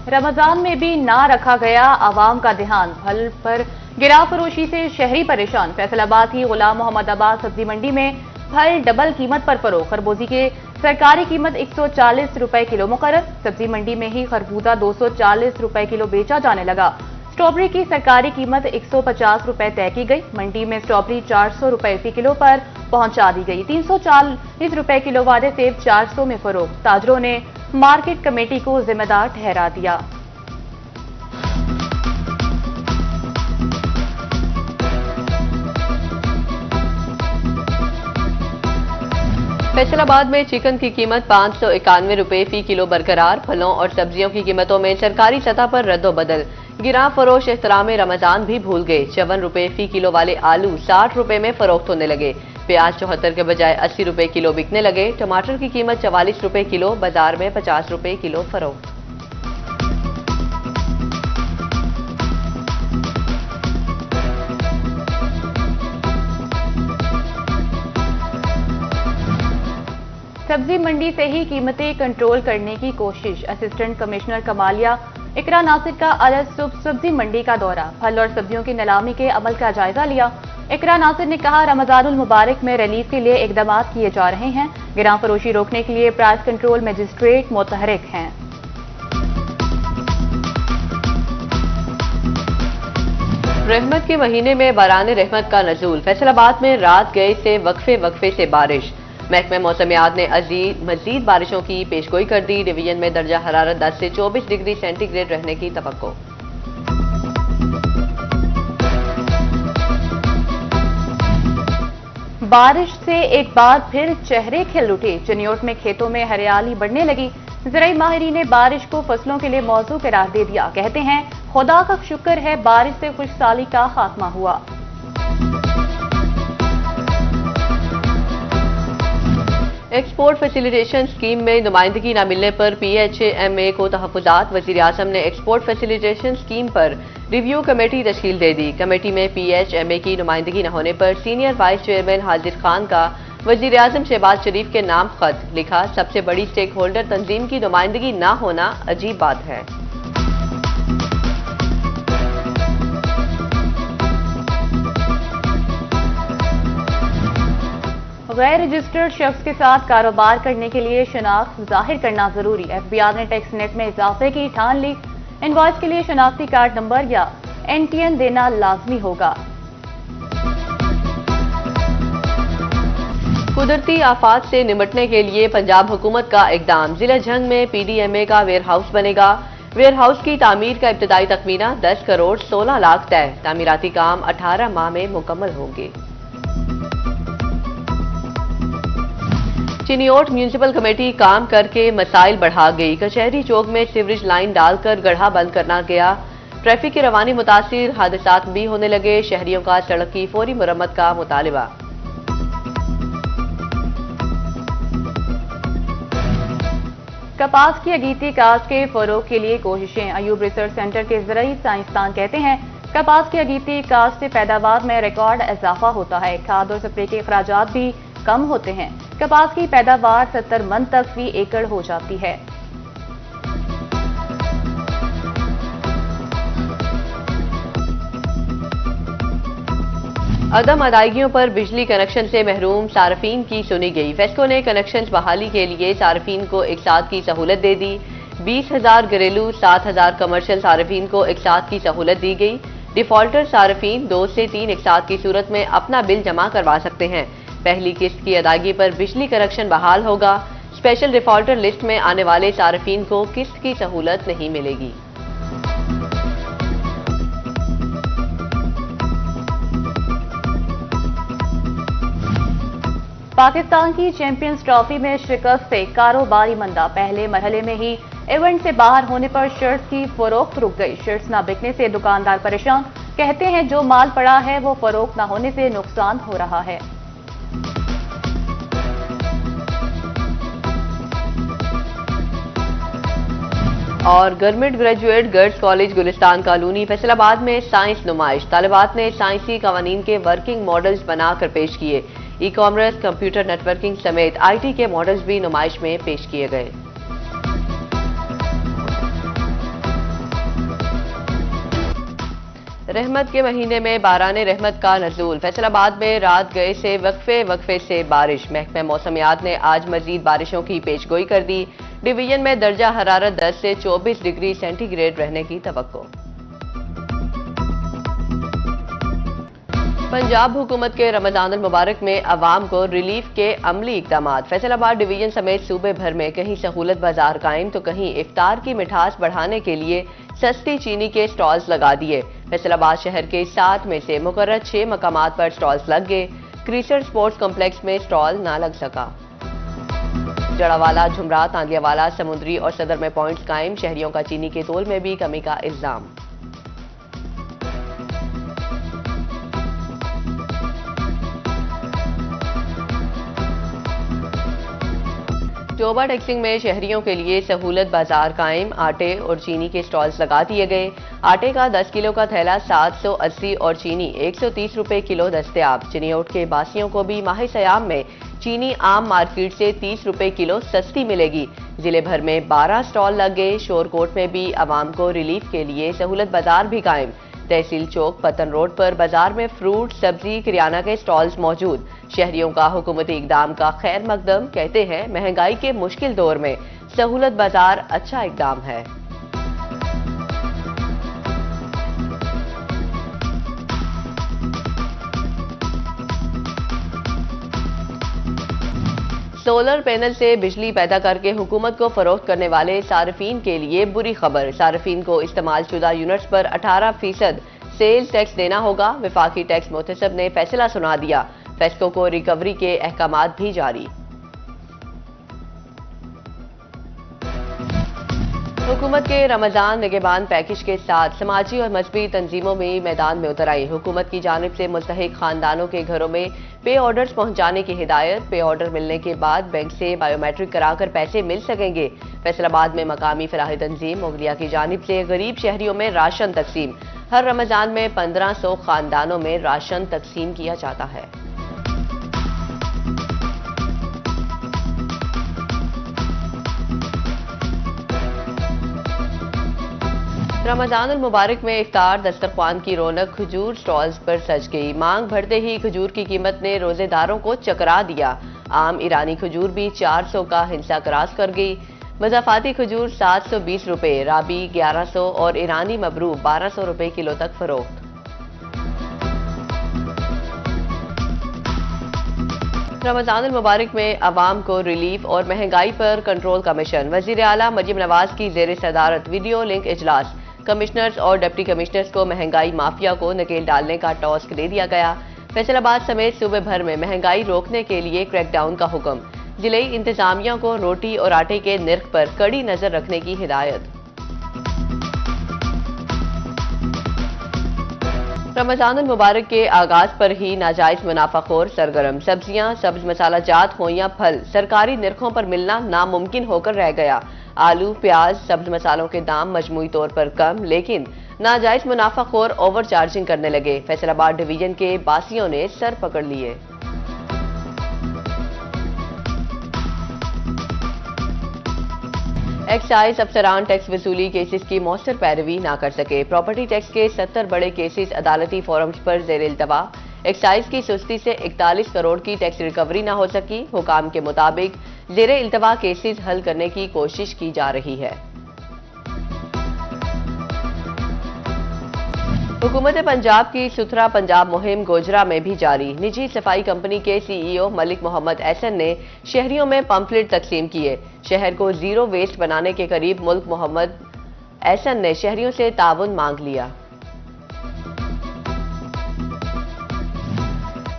रमजान में भी ना रखा गया आवाम का ध्यान, फल पर गिरा फरोशी से शहरी परेशान। फैसलाबाद की गुलाम मोहम्मदाबाद सब्जी मंडी में फल डबल कीमत पर फरोख्त। खरबूजे की सरकारी कीमत 140 रुपए किलो मुकर्रर। सब्जी मंडी में ही खरबूजा 240 रुपए किलो बेचा जाने लगा। स्ट्रॉबेरी की सरकारी कीमत 150 रुपए तय की गई। मंडी में स्ट्रॉबेरी 400 रुपए फी किलो पर पहुंचा दी गई। 340 रुपए किलो वाले सेब 400 में फरोख्त। ताजरों ने मार्केट कमेटी को जिम्मेदार ठहरा दिया। फैसलाबाद में चिकन की कीमत 591 रुपए फी किलो बरकरार। फलों और सब्जियों की कीमतों में सरकारी सतह पर रद्दोबदल। गिरा फरोश एहतराम रमजान भी भूल गए। 54 रुपए फी किलो वाले आलू 60 रुपए में फरोख्त होने लगे। प्याज 74 के बजाय 80 रुपए किलो बिकने लगे। टमाटर की कीमत 44 रुपए किलो, बाजार में 50 रुपए किलो फरोख्त। सब्जी मंडी से ही कीमतें कंट्रोल करने की कोशिश। असिस्टेंट कमिश्नर कमालिया इकरा नासिर का अलग सब्जी मंडी का दौरा। फल और सब्जियों की नीलामी के अमल का जायजा लिया। इकरा नासिर ने कहा, रमजानुल मुबारक में रिलीफ के लिए इकदाम किए जा रहे हैं। गिरा फरोशी रोकने के लिए प्राइस कंट्रोल मजिस्ट्रेट मुतहरिक हैं। रहमत के महीने में बारान रहमत का नजूल। फैसलाबाद में रात गए से वक्फे से बारिश। महकमा मौसमियात ने मजीद बारिशों की पेशगोई कर दी। डिवीजन में दर्जा हरारत 10 से 24 डिग्री सेंटीग्रेड रहने की तवक्को। बारिश से एक बार फिर चेहरे खिल उठे। चिन्योट में खेतों में हरियाली बढ़ने लगी। ज़राई माहिरीन ने बारिश को फसलों के लिए मौजू करार दे दिया। कहते हैं, खुदा का शुक्र है बारिश से खुशहाली का खात्मा हुआ। एक्सपोर्ट फैसिलिटेशन स्कीम में नुमाइंदगी न मिलने पर PHMA को तहफ़्फ़ुज़ात। वज़ीर आज़म ने एक्सपोर्ट फैसिलिटेशन स्कीम पर रिव्यू कमेटी तश्कील दे दी। कमेटी में PHMA की नुमाइंदगी न होने पर सीनियर वाइस चेयरमैन हाजिर खान का वज़ीर आज़म शहबाज शरीफ के नाम खत लिखा। सबसे बड़ी स्टेक होल्डर तंजीम की नुमाइंदगी न होना अजीब बात है। गैर रजिस्टर्ड शख्स के साथ कारोबार करने के लिए शनाख्त जाहिर करना जरूरी। FBI ने टैक्स नेट में इजाफे की ठान ली। इनवॉइस के लिए शनाख्ती कार्ड नंबर या NTN देना लाजमी होगा। कुदरती आफात से निपटने के लिए पंजाब हुकूमत का इकदाम। जिला झंग में PDMA का वेयर हाउस बनेगा। वेयर हाउस की तामीर का इब्तदाई तखमीना 10 करोड़ 16 लाख तय। तामीराती काम 18 माह में मुकम्मल होंगे। चिन्योट म्यूनिसिपल कमेटी काम करके मसाइल बढ़ा गई। कचहरी चौक में सीवरेज लाइन डालकर गड्ढा बंद करना गया। ट्रैफिक की रवानी मुतासिर, हादसात भी होने लगे। शहरियों का सड़क की फौरी मुरम्मत का मुतालबा। कपास की अगीती काश्त के फरोग के लिए कोशिशें। अयूब रिसर्च सेंटर के ज़राई साइंसदान कहते हैं, कपास की अगीती काश्त से पैदावार में रिकॉर्ड इजाफा होता है। खाद और स्प्रे के अखराजात भी कम होते हैं। कपास की पैदावार 70 मन तक फी एकड़ हो जाती है। अदम अदायगियों पर बिजली कनेक्शन से महरूम सार्फिन की सुनी गई। फेस्को ने कनेक्शन बहाली के लिए सार्फिन को एक साथ की सहूलत दे दी। 20,000 घरेलू 7,000 कमर्शियल सार्फिन को एक साथ की सहूलत दी गई। डिफॉल्टर सार्फिन 2 से 3 एक साथ की सूरत में अपना बिल जमा करवा सकते हैं। पहली किस्त की अदायगी पर बिजली कनेक्शन बहाल होगा। स्पेशल डिफॉल्टर लिस्ट में आने वाले सार्फिन को किस्त की सहूलत नहीं मिलेगी। पाकिस्तान की चैंपियंस ट्रॉफी में शिकस्त से कारोबारी मंदा। पहले मरहले में ही इवेंट से बाहर होने पर शर्ट्स की फरोख्त रुक गई। शर्ट्स न बिकने से दुकानदार परेशान। कहते हैं, जो माल पड़ा है वो फरोख्त न होने से नुकसान हो रहा है। और government graduate girls college Gulistan colony Faisalabad में साइंस नुमाइश। तालिबात ने साइंसी कवानीन के वर्किंग मॉडल्स बनाकर पेश किए। ई कॉमर्स, कंप्यूटर नेटवर्किंग समेत IT के मॉडल्स भी नुमाइश में पेश किए गए। रहमत के महीने में बाराने रहमत का नज़ूल। फैसलाबाद में रात गए से वक्फे से बारिश। महकमा मौसमियात ने आज मजीद बारिशों की पेशगोई कर दी। डिवीजन में दर्जा हरारत 10 से 24 डिग्री सेंटीग्रेड रहने की तवक्को। पंजाब हुकूमत के रमजान मुबारक में अवाम को रिलीफ के अमली इकदाम। फैसलाबाद डिवीजन समेत सूबे भर में कहीं सहूलत बाजार कायम तो कहीं इफ्तार की मिठास बढ़ाने के लिए सस्ती चीनी के स्टॉल्स लगा दिए। फैसलाबाद शहर के 7 में से मुकर्रर 6 मकामात पर स्टॉल्स लग गए। क्रीसर स्पोर्ट्स कॉम्प्लेक्स में स्टॉल ना लग सका। जड़ावाला, झुमरा, तांदियावाला, समुद्री और सदर में पॉइंट्स कायम। शहरियों का चीनी के तोल में भी कमी का इल्जाम। टोबा टैक्सिंग में शहरियों के लिए सहूलत बाजार कायम। आटे और चीनी के स्टॉल्स लगा दिए गए। आटे का 10 किलो का थैला 780 और चीनी 130 रुपए किलो दस्तयाब। चिनियोट के बासियों को भी माह सयाम में चीनी आम मार्केट से 30 रुपए किलो सस्ती मिलेगी। जिले भर में 12 स्टॉल लग गए। शोरकोट में भी आवाम को रिलीफ के लिए सहूलत बाजार भी कायम। तहसील चौक, पतन रोड पर बाजार में फ्रूट, सब्जी, किराना के स्टॉल्स मौजूद। शहरियों का हुकूमती इकदाम का खैर मकदम। कहते हैं महंगाई के मुश्किल दौर में सहूलत बाजार अच्छा इकदाम है। सोलर पैनल से बिजली पैदा करके हुकूमत को फरोख्त करने वाले सार्फिन के लिए बुरी खबर। सार्फिन को इस्तेमाल शुदा यूनिट्स पर 18% सेल टैक्स देना होगा। विफाकी टैक्स मोहतसब ने फैसला सुना दिया। फैसलों को रिकवरी के अहकामात भी जारी। हुकूमत के रमजान निगहबान पैकेज के साथ समाजी और मजहबी तंजीमों में मैदान में उतर आई। हुकूमत की जानिब से मुल्तहिक खानदानों के घरों में पे ऑर्डर्स पहुंचाने की हिदायत। पे ऑर्डर मिलने के बाद बैंक से बायोमेट्रिक कराकर पैसे मिल सकेंगे। फैसलाबाद में मकामी फलाही तंजीम मुगलिया की जानिब से गरीब शहरियों में राशन तकसीम। हर रमजान में 1500 खानदानों में राशन तकसीम किया जाता है। रमजान मुबारक में इफ्तार दस्तरख्वान की रौनक खजूर स्टॉल्स पर सज गई। मांग बढ़ते ही खजूर की कीमत ने रोजेदारों को चकरा दिया। आम ईरानी खजूर भी 400 का हिंसा क्रॉस कर गई। मजाफाती खजूर 720 रुपए, राबी 1100 और ईरानी मबरू 1200 रुपए किलो तक फरोख्त। रमजान मुबारक में अवाम को रिलीफ और महंगाई पर कंट्रोल का मिशन। वजीर आला मरीम नवाज की जेर सदारत वीडियो लिंक इजलास। कमिश्नर्स और डिप्टी कमिश्नर्स को महंगाई माफिया को नकेल डालने का टास्क दे दिया गया। फैसलाबाद समेत सूबे भर में महंगाई रोकने के लिए क्रैकडाउन का हुक्म। जिले इंतजामिया को रोटी और आटे के निर्ख पर कड़ी नजर रखने की हिदायत। रमजान मुबारक के आगाज पर ही नाजायज मुनाफाखोर सरगर्म। सब्जियां, सब्ज मसाला जात हो या फल सरकारी निर्खों पर मिलना नामुमकिन होकर रह गया। आलू, प्याज, सब्ज मसालों के दाम मजमूई तौर पर कम, लेकिन नाजायज मुनाफाखोर ओवर चार्जिंग करने लगे। फैसलाबाद डिवीजन के बासियों ने सर पकड़ लिए। एक्साइज अफसरान टैक्स वसूली केसेस की मौसर पैरवी ना कर सके। प्रॉपर्टी टैक्स के 70 बड़े केसेस अदालती फोरम्स पर जेर इल्तवा। एक्साइज की सुस्ती से 41 करोड़ की टैक्स रिकवरी ना हो सकी। हुकाम के मुताबिक जेर इल्तवा केसेस हल करने की कोशिश की जा रही है। हुकूमत पंजाब की सुथरा पंजाब मुहिम गोजरा में भी जारी। निजी सफाई कंपनी के CEO मलिक मोहम्मद एहसन ने शहरियों में पंपलेट तकसीम किए। शहर को जीरो वेस्ट बनाने के करीब मुल्क मोहम्मद एहसन ने शहरियों से ताउन मांग लिया।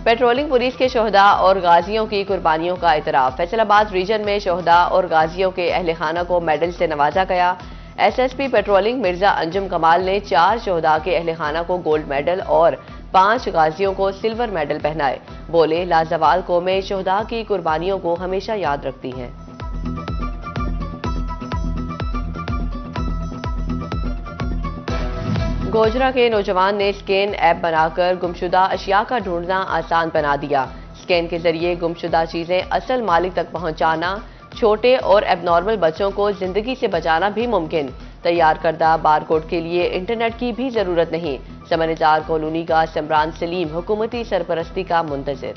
पेट्रोलिंग पुलिस के शोहदा और गाजियों की कुर्बानियों का इतराफ। फैसलाबाद रीजन में शोहदा और गाजियों के अहले खाना को मेडल से नवाजा गया। SSP पेट्रोलिंग मिर्जा अंजुम कमाल ने 4 शोहदा के अहले खाना को गोल्ड मेडल और 5 गाजियों को सिल्वर मेडल पहनाए। बोले, लाजवाल कौमें शोहदा की कुर्बानियों को हमेशा याद रखती हैं। गोजरा के नौजवान ने स्कैन ऐप बनाकर गुमशुदा अशिया का ढूंढना आसान बना दिया। स्कैन के जरिए गुमशुदा चीजें असल मालिक तक पहुंचाना, छोटे और एबनॉर्मल बच्चों को जिंदगी से बचाना भी मुमकिन। तैयार करदा बार कोड के लिए इंटरनेट की भी जरूरत नहीं। समनिजार कॉलोनी का समरान सलीम हुकूमती सरपरस्ती का मुंतजिर।